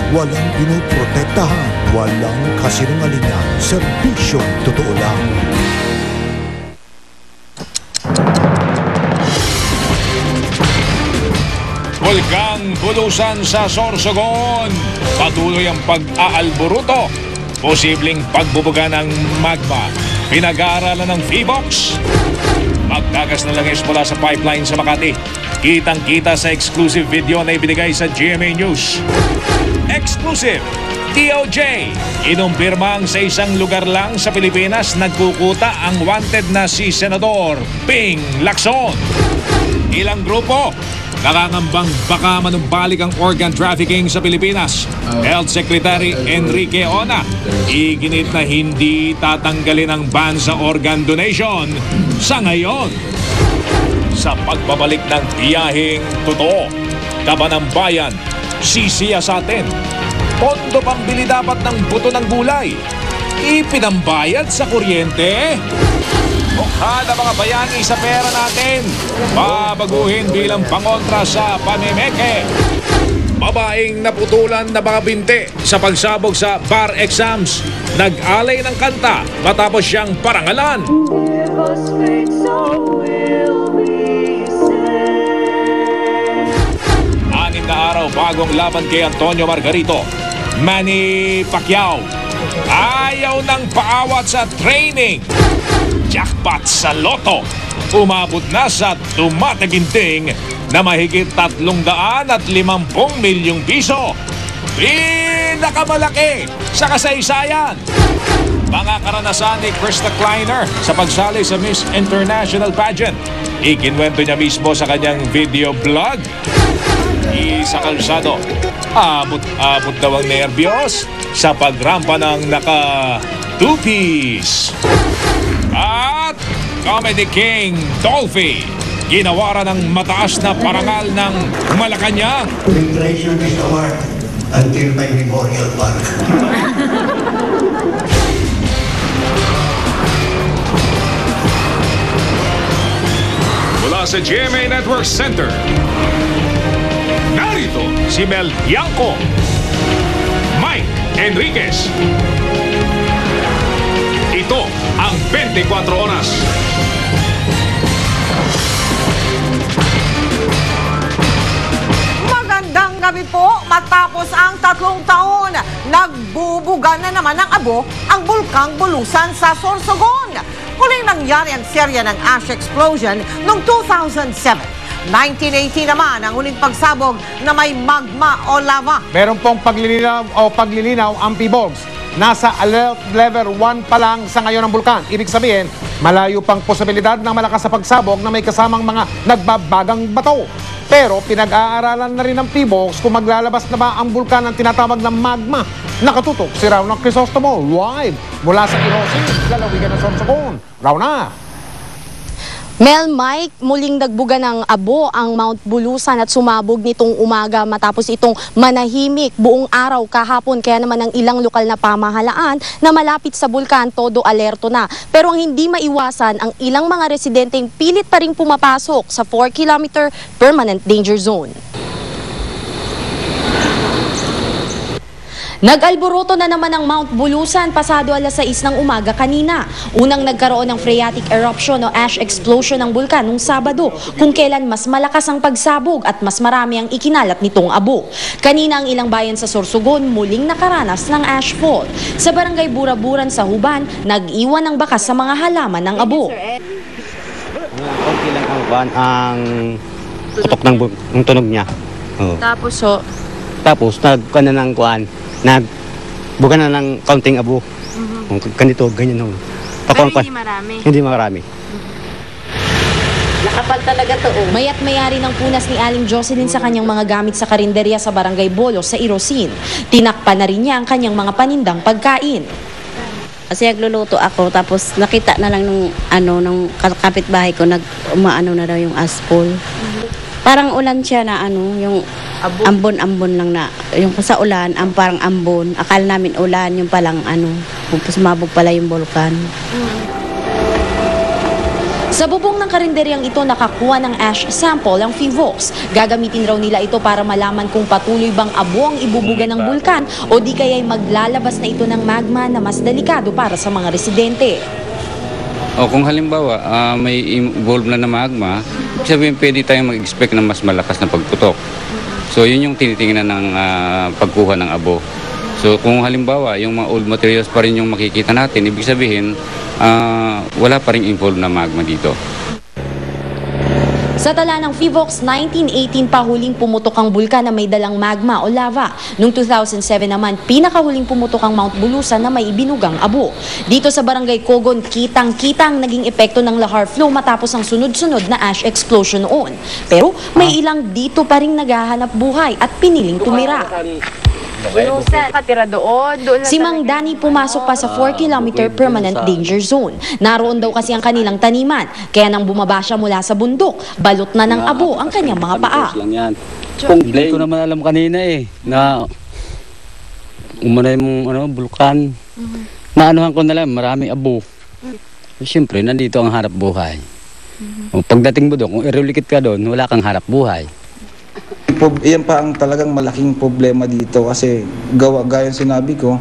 Walang pinoprotektahan, walang kasinungalingan, serbisyong totoo lang. Bulkang Bulusan sa Sorsogon. Patuloy ang pag-aalboruto. Posibleng pagbubuga ng magma. Pinag-aaralan ng PHIVOLCS. Magkagas na langis mula sa pipeline sa Makati. Kitang-kita sa exclusive video na ibinigay sa GMA News. Exclusive! DOJ, inumpirmang sa isang lugar lang sa Pilipinas nagkukuta ang wanted na si Senador Ping Lacson. Ilang grupo nakangambang baka manumbalik ang organ trafficking sa Pilipinas. Health Secretary Enrique Ona iginit na hindi tatanggalin ang ban sa organ donation sa ngayon. Sa pagbabalik ng biyaheng totoo, Kaban ng Bayan, sisiya sa atin. Pondo pambili dapat ng buto ng gulay. Ipinambayad sa kuryente. Mukha na mga bayani sa pera natin. Babaguhin bilang pangontra sa pamemeke. Babaeng naputulan na mga binti sa pagsabog sa bar exams. Nag-alay ng kanta matapos siyang parangalan. Anim na araw bagong laban kay Antonio Margarito. Manny Pacquiao ayaw ng paawat sa training. Jackpot sa loto. Umabot na sa tumataginting na mahigit 350 milyong piso. Pinakamalaki sa kasaysayan. Mga karanasan ni Krista Kleiner sa pagsali sa Miss International Pageant. Ikinwento niya mismo sa kanyang video blog. Sa kalsado, abot daw ang nerbiyos sa pagrampa ng naka-two-piece. At Comedy King Dolphy, ginawaran ng mataas na parangal ng Malacanang. We treasure this award until my memorial park. Mula sa GMA Network Center, narito si Mel Bianco, Mike Enriquez. Ito ang 24 oras. Magandang gabi po. Matapos ang 3 taon, nagbubuga na naman ng abo ang Bulkang Bulusan sa Sorsogon. Huling nangyari ang serya ng ash explosion noong 2007. 1980 naman ang huling pagsabog na may magma o lava. Meron pong paglilinaw ang PHIVOLCS. Nasa alert level 1 pa lang sa ngayon ang bulkan. Ibig sabihin, malayo pang posibilidad ng malakas sa pagsabog na may kasamang mga nagbabagang bato. Pero pinag-aaralan na rin ng PHIVOLCS kung maglalabas na ba ang bulkan ng tinatawag na magma. Nakatutok si Rauna Crisostomo live mula sa Irosin, lalawigan ng Sorsogon. Rauna! Mel, Mike, muling nagbuga ng abo ang Mount Bulusan at sumabog nitong umaga matapos itong manahimik buong araw kahapon. Kaya naman ang ilang lokal na pamahalaan na malapit sa bulkan todo alerto na. Pero ang hindi maiwasan, ang ilang mga residenteng pilit pa rin pumapasok sa 4-kilometer permanent danger zone. Nag-alboroto na naman ang Mount Bulusan pasado alas 6 ng umaga kanina. Unang nagkaroon ng phreatic eruption o ash explosion ng bulkan nung Sabado, kung kailan mas malakas ang pagsabog at mas marami ang ikinalat nitong abo. Kanina ang ilang bayan sa Sorsogon muling nakaranas ng ash fall. Sa barangay Buraburan sa Huban, nag-iwan ng bakas sa mga halaman ng abo. Konti lang ang putok ng tunog niya. Oh. Tapos nagkuhan na ng kuhan. Nagbuga na ng kaunting abo. Ganito, ganyan. Pero hindi marami. Hindi marami. Nakapal talaga to. Mayat mayari ng punas ni Aling Jocelyn sa kanyang mga gamit sa karinderya sa Barangay Bolo sa Irosin. Tinakpan na rin niya ang kanyang mga panindang pagkain. Kasi nagluluto ako, tapos nakita na lang nung kapitbahay ko, umaano na daw yung aspol. Parang ulan siya na yung ambon-ambon lang na, yung sa ulan, parang ambon. Akala namin ulan, yung palang sumabog pala yung bulkan. Sa bubong ng karinderyang ito nakakuha ng ash sample ang PHIVOLCS. Gagamitin raw nila ito para malaman kung patuloy bang abo ang ibubuga ng bulkan o di kaya'y maglalabas na ito ng magma na mas delikado para sa mga residente. O kung halimbawa may involved na magma, sabihin pwede tayong mag-expect na mas malakas na pagputok. So yun yung tinitingnan ng pagkuha ng abo. So kung halimbawa yung mga old materials pa rin yung makikita natin, ibig sabihin wala pa rin involved na magma dito. Sa tala ng PHIVOLCS, 1918 pa huling pumutok ang bulkan na may dalang magma o lava. Noong 2007 naman, pinakahuling pumutok ang Mount Bulusan na may ibinugang abo. Dito sa Barangay Cogon, kitang-kitang naging epekto ng lahar flow matapos ang sunod-sunod na ash explosion noon. Pero may ilang dito pa ring naghahanap buhay at piniling tumira. Si Mang Dani pumasok pa sa 4-kilometer permanent danger zone. Naroon daw kasi ang kanilang taniman, kaya nang bumaba siya mula sa bundok, balot na ng abo ang kanyang mga paa. Hindi ko naman alam kanina na umano yung bulkan. Naanuhan ko na lang, maraming abo. Siyempre, nandito ang harap buhay. Pagdating mo doon, kung irulikit ka doon, wala kang harap buhay. Iyan pa ang talagang malaking problema dito kasi gaya sinabi ko,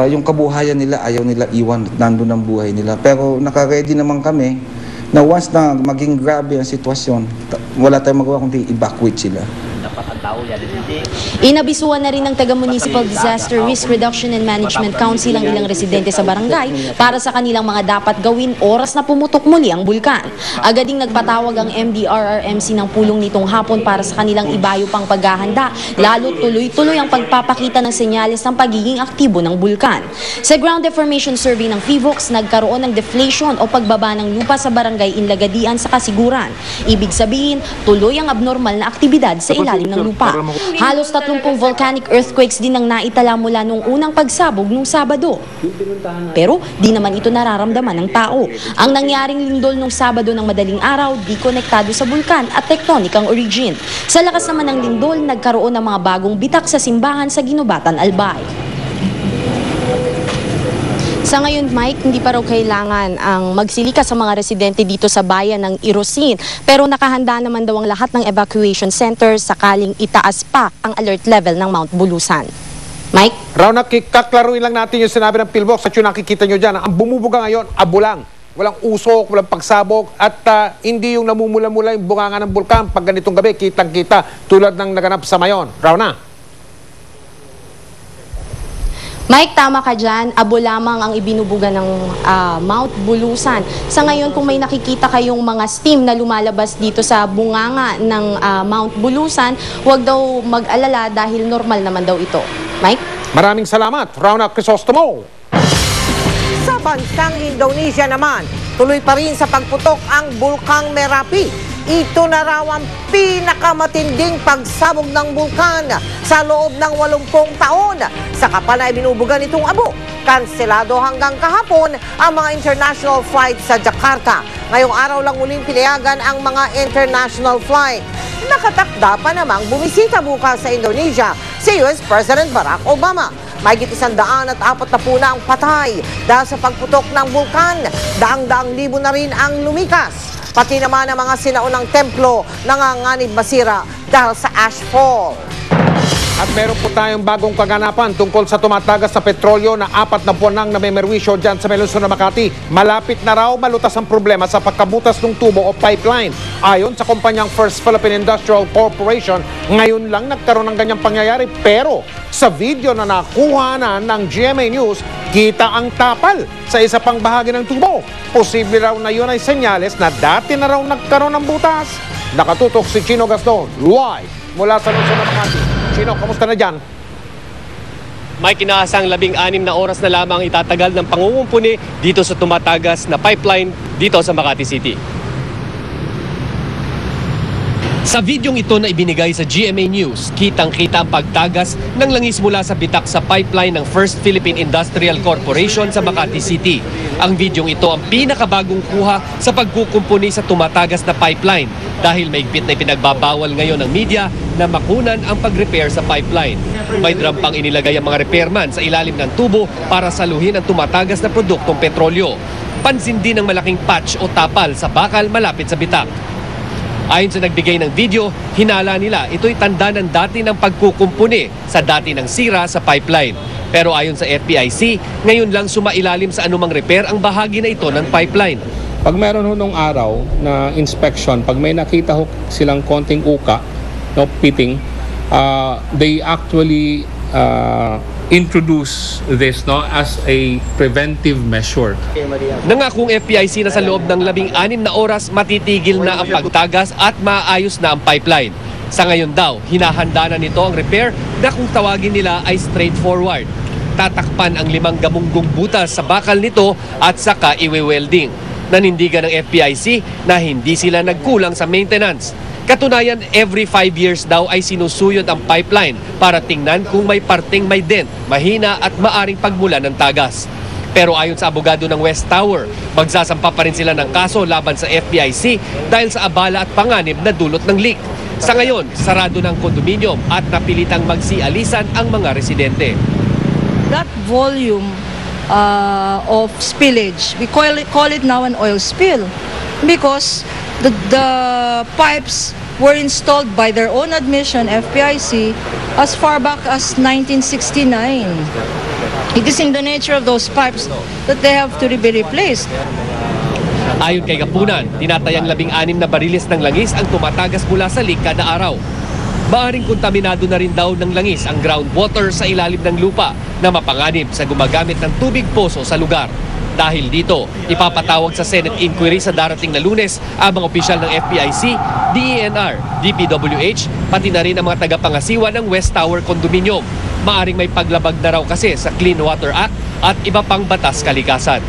yung kabuhayan nila ayaw nila iwan, nandun ang buhay nila. Pero naka-ready naman kami na once na maging grabe ang sitwasyon, wala tayong magawa kundi evacuate sila. Inabisuan na rin ng taga-Municipal Disaster Risk Reduction and Management Council ang ilang residente sa barangay para sa kanilang mga dapat gawin oras na pumutok muli ang bulkan. Agad ding nagpatawag ang MDRRMC ng pulong nitong hapon para sa kanilang ibayo pang paghahanda, lalo tuloy-tuloy ang pagpapakita ng senyales ng pagiging aktibo ng bulkan. Sa ground deformation survey ng PHIVOLCS, nagkaroon ng deflation o pagbaba ng lupa sa barangay Inlagadian sa Kasiguran. Ibig sabihin, tuloy ang abnormal na aktibidad sa ilalim ng lupa. Halos 30 volcanic earthquakes din ang naitala mula nung unang pagsabog nung Sabado. Pero di naman ito nararamdaman ng tao. Ang nangyaring lindol nung Sabado ng madaling araw, di konektado sa bulkan at tectonic ang origin. Sa lakas naman ng lindol, nagkaroon ng mga bagong bitak sa simbahan sa Ginubatan, Albay. Sa ngayon, Mike, hindi pa raw kailangan ang magsilika sa mga residente dito sa bayan ng Irosin. Pero nakahanda naman daw ang lahat ng evacuation centers sakaling itaas pa ang alert level ng Mount Bulusan. Mike? Raw kaklaruin lang natin yung sinabi ng PhilVox at yung nakikita nyo dyan. Ang bumubuga ngayon, abo lang. Walang usok, walang pagsabog at hindi yung namumula-mula yung bunganga ng bulkan. Pag ganitong gabi, kitang-kita tulad ng naganap sa Mayon. Raw na. Mike, tama ka dyan. Abo lamang ang ibinubuga ng Mount Bulusan. Sa ngayon, kung may nakikita kayong mga steam na lumalabas dito sa bunganga ng Mount Bulusan, huwag daw mag-alala dahil normal naman daw ito. Mike? Maraming salamat, Rowna Crisostomo. Sa bansang Indonesia naman, tuloy pa rin sa pagputok ang Bulkang Merapi. Ito na raw ang pinakamatinding pagsabog ng bulkan sa loob ng 80 taon. Sa kapala ay binubugan itong abo. Kanselado hanggang kahapon ang mga international flight sa Jakarta. Ngayong araw lang uling pinayagan ang mga international flight. Nakatakda pa namang bumisita bukas sa Indonesia si US President Barack Obama. Mahigit 140 na ang patay dahil sa pagputok ng bulkan. Daang-daang libo na rin ang lumikas. Pati naman ang mga sinaunang templo nanganganib masira dahil sa ashfall. At meron po tayong bagong kaganapan tungkol sa tumatagas na petrolyo na 4 na buwan nang namemerwisyo dyan sa Luzon, Makati. Malapit na raw malutas ang problema sa pagkabutas ng tubo o pipeline. Ayon sa kumpanyang First Philippine Industrial Corporation, ngayon lang nagkaroon ng ganyang pangyayari. Pero sa video na nakuha na ng GMA News, kita ang tapal sa isa pang bahagi ng tubo. Posible raw na yun ay senyales na dati na raw nagkaroon ng butas. Nakatutok si Chino Gaston, live mula sa Luzon, Makati. Chino, kamusta na dyan? May kinaasang 16 na oras na lamang itatagal ng pangungumpuni dito sa tumatagas na pipeline dito sa Makati City. Sa videong ito na ibinigay sa GMA News, kitang-kita ang pagtagas ng langis mula sa bitak sa pipeline ng First Philippine Industrial Corporation sa Makati City. Ang videong ito ang pinakabagong kuha sa pagkukumpuni sa tumatagas na pipeline dahil maigpit na pinagbabawal ngayon ng media na makunan ang pag-repair sa pipeline. May drum pang inilagay ang mga repairman sa ilalim ng tubo para saluhin ang tumatagas na produktong petrolyo. Pansin din ang malaking patch o tapal sa bakal malapit sa bitak. Ayon sa nagbigay ng video, hinala nila ito'y tanda ng dati ng pagkukumpuni sa dati ng sira sa pipeline. Pero ayon sa FPIC, ngayon lang sumailalim sa anumang repair ang bahagi na ito ng pipeline. Pag meron nung araw na inspection, pag may nakita silang konting uka, no, pitting, they actually introduce this, no, as a preventive measure. Nangakong FPIC na sa loob ng 16 na oras matitigil na ang pagtagas at maayos na ang pipeline. Sa ngayon daw, hinahanda na nito ang repair na kung tawagin nila ay straightforward. Tatakpan ang 5 gamunggong butas sa bakal nito at saka iwe-welding. Nanindigan ng FPIC na hindi sila nagkulang sa maintenance. Katunayan, every 5 years daw ay sinusuyod ang pipeline para tingnan kung may parting may dent, mahina at maaring pagmula ng tagas. Pero ayon sa abogado ng West Tower, magsasampa pa rin sila ng kaso laban sa FPIC dahil sa abala at panganib na dulot ng leak. Sa ngayon, sarado ng kondominium at napilitang magsialisan ang mga residente. That volume of spillage, we call it now an oil spill because the pipes were installed by their own admission, FPIC, as far back as 1969. It is in the nature of those pipes that they have to be replaced. Ayon kay Gapunan, tinatayang 16 na bariles ng langis ang tumatagas mula sa leak kada araw. Maaring kontaminado na rin daw ng langis ang groundwater sa ilalim ng lupa na mapanganib sa gumagamit ng tubig poso sa lugar. Dahil dito, ipapatawag sa Senate inquiry sa darating na Lunes ang mga opisyal ng FPIC, DENR, DPWH, pati na rin ang mga tagapangasiwa ng West Tower Condominium. Maaring may paglabag na raw kasi sa Clean Water Act at iba pang batas kalikasan.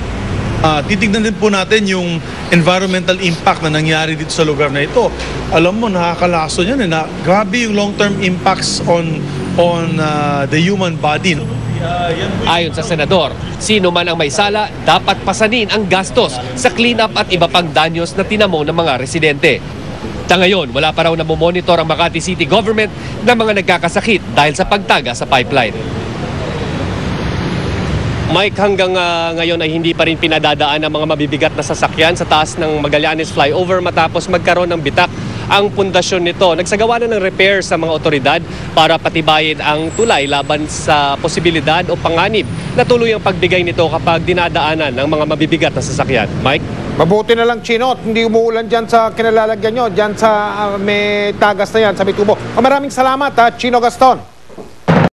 Titignan din po natin yung environmental impact na nangyari dito sa lugar na ito. Alam mo, nakakalaso yan. Grabe yung long-term impacts on the human body. Ayon sa senador, sino man ang may sala, dapat pasanin ang gastos sa cleanup at iba pang danyos na tinamo ng mga residente. Sa ngayon, wala pa raw na monitor ang Makati City Government ng mga nagkakasakit dahil sa pagtaga sa pipeline. Mike, hanggang ngayon ay hindi pa rin pinadadaan ang mga mabibigat na sasakyan sa taas ng Magallanes Flyover matapos magkaroon ng bitak ang pundasyon nito. Nagsagawa na ng repair sa mga otoridad para patibayin ang tulay laban sa posibilidad o panganib na tuloy ang pagbigay nito kapag dinadaanan ng mga mabibigat na sasakyan. Mike? Mabuti na lang, Chino, hindi umuulan dyan sa kinalalagyan nyo, dyan sa may tagas na yan, sa may tubo. Maraming salamat, Chino Gaston.